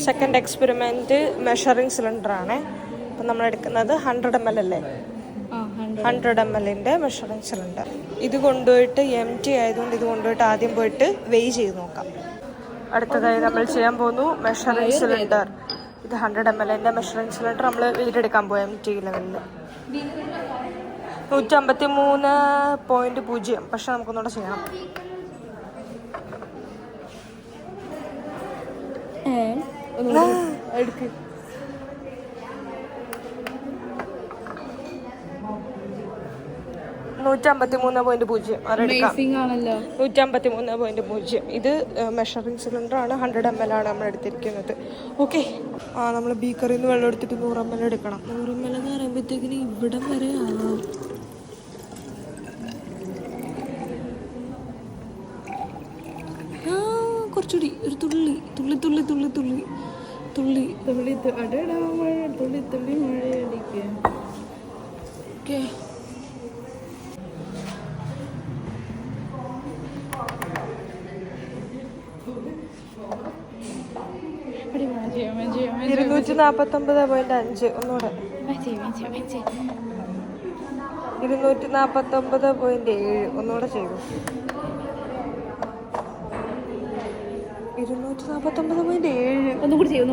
Second experiment measuring സിലിണ്ടറാണ്. അപ്പം നമ്മളെടുക്കുന്നത് 100 ml അല്ലേ, 100 ml measuring cylinder. ഇത് കൊണ്ടുപോയിട്ട് MT ആയതുകൊണ്ട് ഇത് കൊണ്ടുപോയിട്ട് ആദ്യം പോയിട്ട് വെയ് ചെയ്ത് നോക്കാം. അടുത്തതായി നമ്മൾ ചെയ്യാൻ പോകുന്നു മെഷറിങ് സിലിണ്ടർ. ഇത് 100 ml മെഷറിങ് സിലിണ്ടർ നമ്മൾ വെയിലെടുക്കാൻ പോകും MT ലെവലിൽ 153.0. പക്ഷെ നമുക്കൊന്നുകൂടെ ചെയ്യണം. എടുക്ക് 153.0 അതെടുക്കാം. 153.0. ഇത് മെഷറിങ് സിലിണ്ടർ ആണ്, 100 ml ആണ് നമ്മൾ എടുത്തിരിക്കുന്നത്. ഓക്കെ, നമ്മൾ ബീക്കറിൽ നിന്ന് വെള്ളം എടുത്തിട്ട് 100 ml എടുക്കണം. 100 ml എന്ന് പറയുമ്പോഴത്തേക്കിന് ഇവിടെ വരെ ആവും. കുറച്ചുകൂടി ഒരു തുള്ളി തുള്ളി തുള്ളി തുള്ളി തുള്ളി തുള്ളി തുള്ളി തുള്ളി തുള്ളി മഴയടിക്കുക. ഓക്കെ, $249.5. ഒന്നുകൂടെ 249.7. ഒന്നുകൂടെ ചെയ്തു. 249.7. ഒന്നുകൂടി ചെയ്യും.